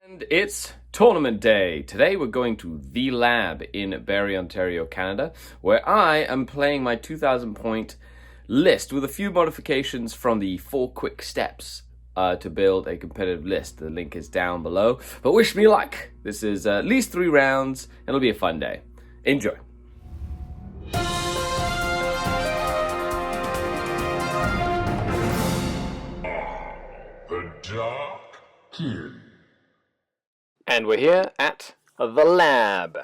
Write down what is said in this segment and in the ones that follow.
And it's tournament day. Today we're going to the lab in Barrie, Ontario, Canada, where I am playing my 2,000 point list with a few modifications from the 4 quick steps to build a competitive list. The link is down below. But wish me luck. This is at least 3 rounds. It'll be a fun day. Enjoy. The Dark Kid. And we're here at the lab.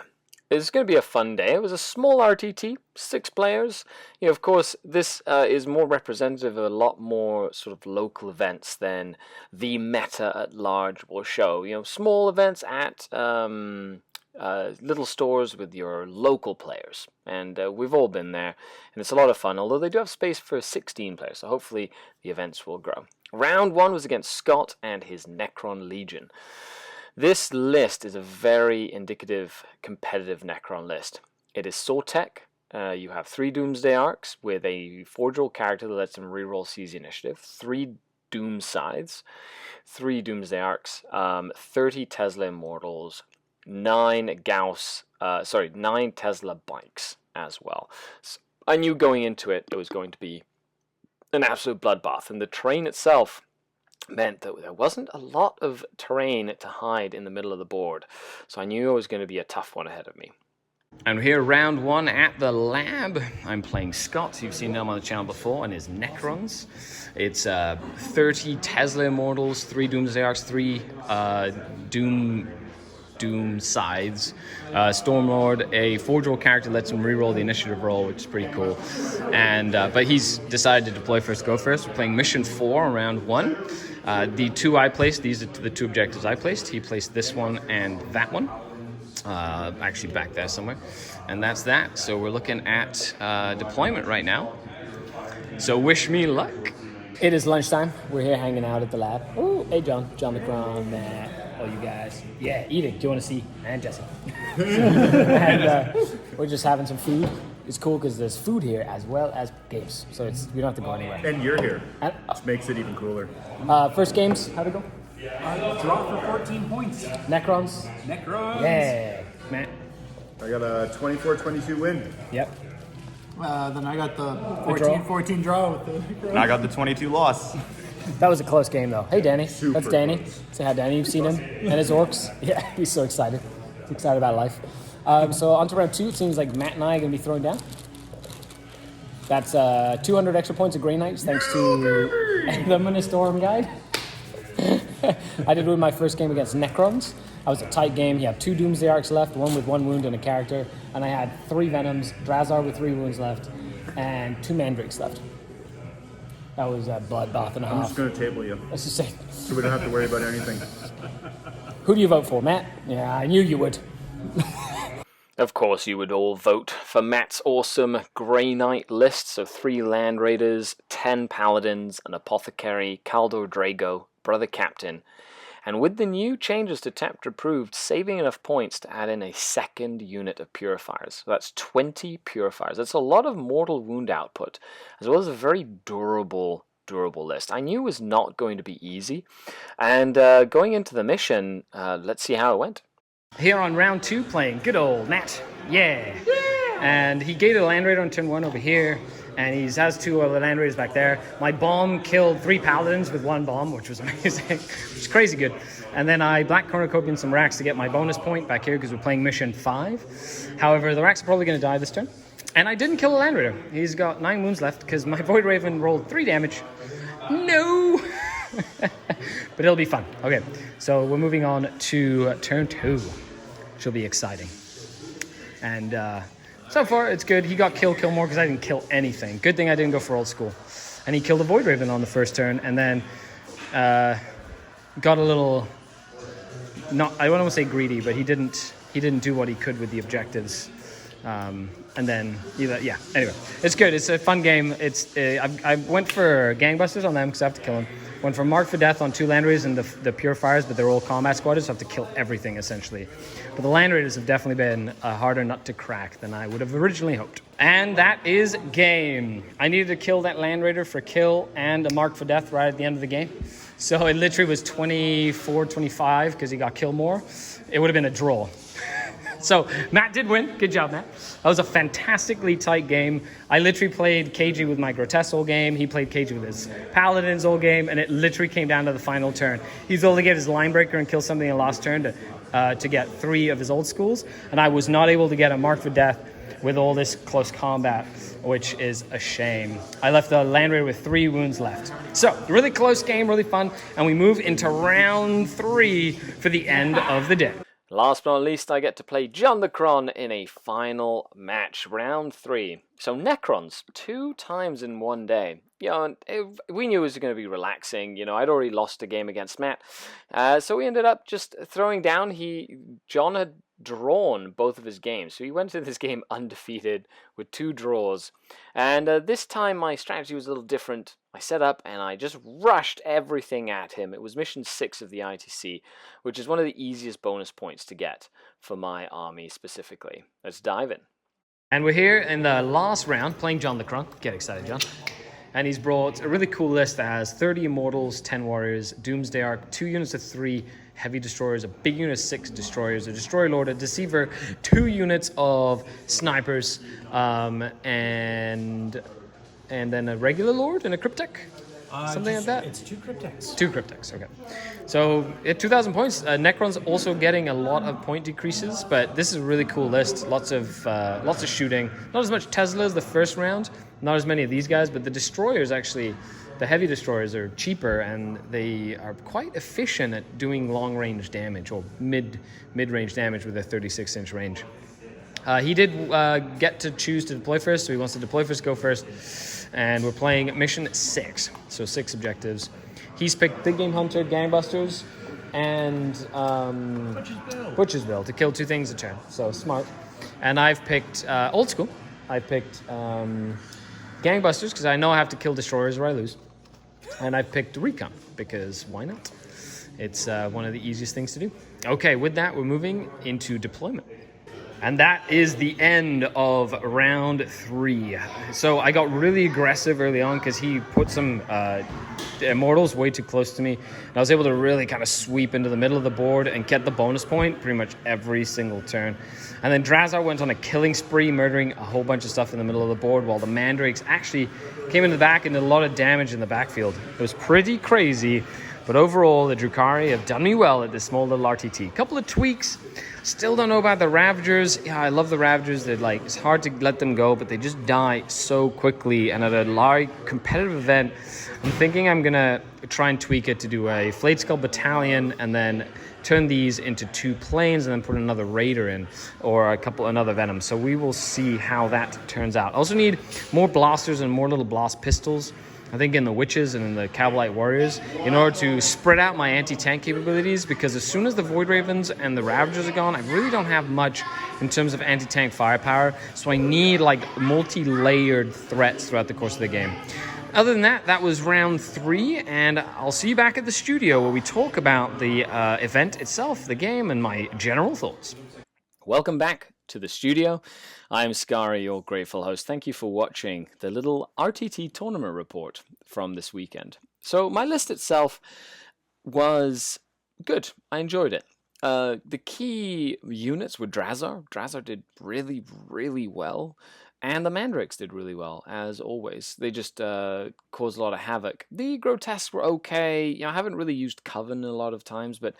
It's going to be a fun day. It was a small RTT, 6 players. Of course, this is more representative of a lot more sort of local events than the meta at large will show. Small events at little stores with your local players. And we've all been there, and it's a lot of fun, although they do have space for 16 players, so hopefully the events will grow. Round 1 was against Scott and his Necron Legion. This list is a very indicative, competitive Necron list. It is Sortek. You have 3 Doomsday Arcs with a 4-drill character that lets them reroll Seize the Initiative, 3 Doom Scythes, 3 Doomsday Arcs, 30 Tesla Immortals, 9 Tesla Bikes as well. So I knew going into it, it was going to be an absolute bloodbath, and the terrain itself meant that there wasn't a lot of terrain to hide in the middle of the board, so I knew it was going to be a tough one ahead of me. And we're here round 1 at the lab. I'm playing Scott. You've seen him on the channel before, and his Necrons. It's 30 Tesla Immortals, 3 Doomsday Arcs, 3 Doom Scythes, Stormlord, a 4-drill character lets him reroll the initiative roll, which is pretty cool. And but he's decided to deploy first, go first. We're playing mission 4 on round 1. The 2 I placed, these are the 2 objectives I placed. He placed this one and that one. Actually back there somewhere. And that's that. So we're looking at deployment right now. So wish me luck. It is lunchtime. We're here hanging out at the lab. Oh, hey John McCron, Matt, all you guys. Yeah, eat it. Do you want to see? And Jesse. And we're just having some food. It's cool because there's food here as well as games, so we don't have to go anywhere. And you're here, which makes it even cooler. First games, how'd it go? Draw for 14 points. Necrons. Yeah, Matt. I got a 24-22 win. Yep. Then I got the 14-14 draw with the. And I got the 22 loss. That was a close game, though. Hey, Danny. Super That's Danny. close. Say hi, Danny. You've seen him and his orcs. Yeah, he's so excited. He's excited about life. So on to round 2. It seems like Matt and I are going to be throwing down. That's 200 extra points of Grey Knights thanks to the Ministorum guide. I did win my first game against Necrons. That was a tight game. He had 2 Doomsday Arcs left, 1 with 1 wound and a character. And I had 3 Venoms, Drazar with 3 wounds left, and 2 Mandrakes left. That was a bloodbath and a half. I'm just going to table you, Let's just say. so we don't have to worry about anything. Who do you vote for, Matt? Yeah, I knew you would. Of course, you would all vote for Matt's awesome Grey Knight list. So 3 Land Raiders, 10 Paladins, an Apothecary, Kaldor Drago, Brother Captain. And with the new changes to Tempter Approved, saving enough points to add in a 2nd unit of Purifiers. So that's 20 Purifiers. That's a lot of mortal wound output, as well as a very durable list. I knew it was not going to be easy. And going into the mission, let's see how it went. Here on round 2, playing good old Matt. Yeah. And he gated a Land Raider on turn 1 over here, and he has 2 other Land Raiders back there. My bomb killed 3 Paladins with 1 bomb, which was amazing, which is crazy good. And then I Black Cornucopian some racks to get my bonus point back here because we're playing mission 5. However, the racks are probably going to die this turn. And I didn't kill a Land Raider. He's got 9 wounds left because my Void Raven rolled 3 damage. No! But it'll be fun. Okay, so we're moving on to turn 2. Which will be exciting. And so far, it's good. He got kill more because I didn't kill anything. Good thing I didn't go for old school. And he killed a Void Raven on the first turn, and then got a little, I don't want to say greedy, but he didn't do what he could with the objectives. And then, anyway, it's good. It's a fun game. I went for Gangbusters on them because I have to kill him. Went for Mark for Death on 2 Land Raiders and the Purifiers, but they're all combat squatters, so I have to kill everything, essentially. But the Land Raiders have definitely been a harder nut to crack than I would have originally hoped. And that is game. I needed to kill that Land Raider for kill and a Mark for Death right at the end of the game. So it literally was 24-25 because he got killed more. It would have been a draw. So Matt did win. Good job, Matt. That was a fantastically tight game. I literally played KG with my Grotesque all game. He played KG with his Paladins all game, and it literally came down to the final turn. He's able to get his Linebreaker and kill something in the last turn to get 3 of his old schools, and I was not able to get a Mark for Death with all this close combat, which is a shame. I left the Land Raider with 3 wounds left. So, really close game, really fun, and we move into round 3 for the end of the day. Last but not least, I get to play John the Cron in a final match, round 3. So Necrons, 2 times in one day. You know, we knew it was going to be relaxing. You know, I'd already lost a game against Matt. So we ended up just throwing down. John had drawn both of his games. So he went into this game undefeated with 2 draws. And this time my strategy was a little different. I set up and I just rushed everything at him. It was mission 6 of the ITC, which is one of the easiest bonus points to get for my army specifically. Let's dive in. And we're here in the last round playing John the Cron. Get excited, John. And he's brought a really cool list that has 30 Immortals, 10 Warriors, Doomsday Ark, 2 units of 3 Heavy Destroyers, a big unit of 6 Destroyers, a Destroyer Lord, a Deceiver, 2 units of Snipers, and then a regular Lord and a Cryptek. Something like that? It's 2 Crypteks. 2 Crypteks, okay. So at 2,000 points, Necron's also getting a lot of point decreases, but this is a really cool list. Lots of shooting. Not as much Tesla as the first round, not as many of these guys, but the Destroyers actually, the Heavy Destroyers are cheaper and they are quite efficient at doing long-range damage or mid-range damage with a 36-inch range. He did get to choose to deploy first, so he wants to deploy first, go first. And we're playing mission 6, so 6 objectives. He's picked Big Game Hunter, Gangbusters, and Butcher's Bill to kill 2 things a turn, so smart. And I've picked Old School. I picked Gangbusters, because I know I have to kill Destroyers or I lose. And I've picked Recon, because why not? It's one of the easiest things to do. Okay, with that, we're moving into deployment. And that is the end of round 3. So I got really aggressive early on because he put some Immortals way too close to me. And I was able to really kind of sweep into the middle of the board and get the bonus point pretty much every single turn. And then Drazar went on a killing spree, murdering a whole bunch of stuff in the middle of the board, while the Mandrakes actually came in the back and did a lot of damage in the backfield. It was pretty crazy. But overall, the Drukhari have done me well at this small little RTT. A couple of tweaks. Still don't know about the Ravagers. Yeah, I love the Ravagers. They're like, it's hard to let them go, but they just die so quickly. And at a large competitive event, I'm thinking I'm going to try and tweak it to do a Flayed Skull Battalion and then turn these into 2 planes and then put another Raider in or another Venom. So we will see how that turns out. I also need more blasters and more little blast pistols. I think in the Witches and in the Cavalite Warriors, in order to spread out my anti-tank capabilities, because as soon as the Void Ravens and the Ravagers are gone, I really don't have much in terms of anti-tank firepower, so I need like multi-layered threats throughout the course of the game. Other than that, that was round 3, and I'll see you back at the studio where we talk about the event itself, the game, and my general thoughts. Welcome back to the studio. I'm Skari, your grateful host. Thank you for watching the little RTT tournament report from this weekend. So my list itself was good. I enjoyed it. The key units were Drazar. Drazar did really, really well. And the Mandrakes did really well, as always. They just caused a lot of havoc. The Grotesques were okay. You know, I haven't really used Coven a lot of times, but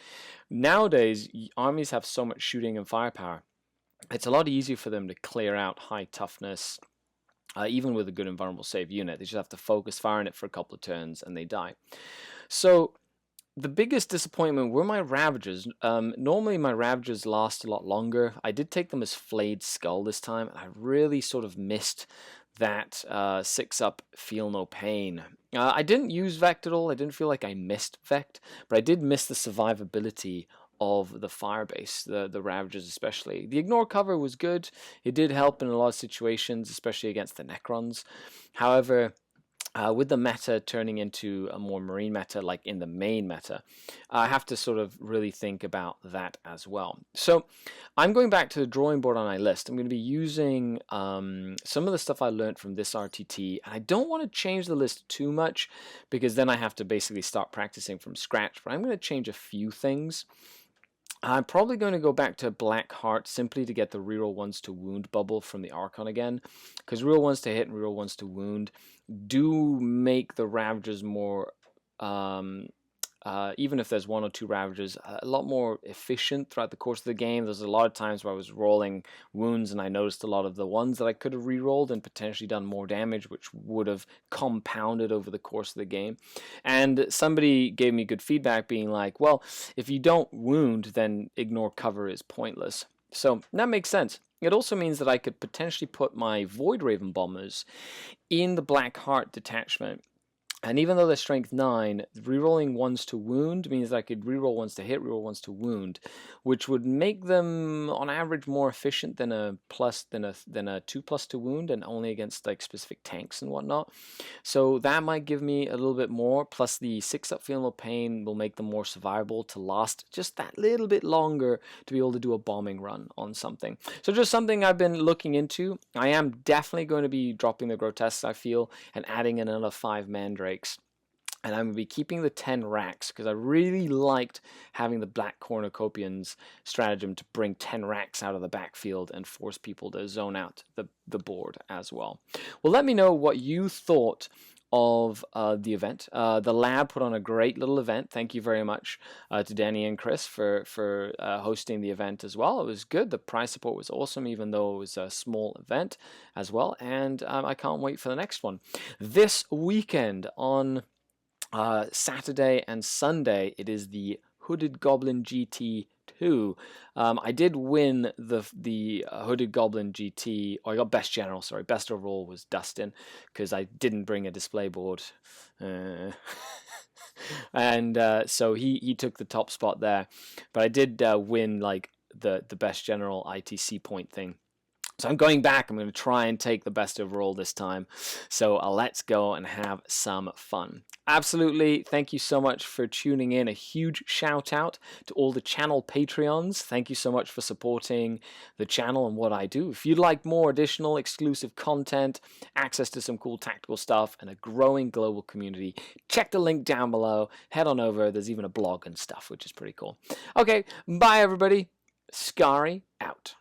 nowadays, armies have so much shooting and firepower. It's a lot easier for them to clear out high toughness, even with a good invulnerable save unit. They just have to focus fire on it for a couple of turns, and they die. So the biggest disappointment were my Ravagers. Normally my Ravagers last a lot longer. I did take them as Flayed Skull this time, and I really sort of missed that 6-up Feel No Pain. I didn't use Vect at all. I didn't feel like I missed Vect, but I did miss the survivability of the Firebase, the Ravagers especially. The Ignore cover was good. It did help in a lot of situations, especially against the Necrons. However, with the meta turning into a more marine meta, like in the main meta, I have to sort of really think about that as well. So I'm going back to the drawing board on my list. I'm going to be using some of the stuff I learned from this RTT, and I don't want to change the list too much because then I have to basically start practicing from scratch, but I'm going to change a few things. I'm probably going to go back to Black Heart simply to get the reroll ones to wound bubble from the Archon again, because reroll ones to hit and reroll ones to wound do make the Ravagers more, even if there's 1 or 2 Ravagers, a lot more efficient throughout the course of the game. There's a lot of times where I was rolling wounds and I noticed a lot of the ones that I could have rerolled and potentially done more damage, which would have compounded over the course of the game. And somebody gave me good feedback being like, well, if you don't wound, then ignore cover is pointless. So that makes sense. It also means that I could potentially put my Void Raven bombers in the Black Heart detachment. And even though they're strength 9, rerolling ones to wound means that I could reroll ones to hit, reroll ones to wound, which would make them on average more efficient than a 2+ to wound, and only against like specific tanks and whatnot. So that might give me a little bit more. Plus the 6-up Feeling No Pain will make them more survivable to last just that little bit longer to be able to do a bombing run on something. So just something I've been looking into. I am definitely going to be dropping the grotesques, I feel, and adding in another 5 mandrakes. And I'm going to be keeping the 10 racks because I really liked having the Black Cornucopians stratagem to bring 10 racks out of the backfield and force people to zone out the board as well. Well, let me know what you thought of the event. The lab put on a great little event. Thank you very much to Danny and Chris for hosting the event as well. It was good. The prize support was awesome, even though it was a small event as well. And I can't wait for the next one. This weekend on Saturday and Sunday, it is the Hooded Goblin GT2. I did win the Hooded Goblin GT, or I got Best General, sorry. Best overall was Dustin, because I didn't bring a display board. And so he took the top spot there. But I did win like the Best General ITC point thing. So I'm going back. I'm going to try and take the best overall this time. So let's go and have some fun. Absolutely. Thank you so much for tuning in. A huge shout out to all the channel Patreons. Thank you so much for supporting the channel and what I do. If you'd like more additional exclusive content, access to some cool tactical stuff, and a growing global community, check the link down below. Head on over. There's even a blog and stuff, which is pretty cool. Okay. Bye, everybody. Skari out.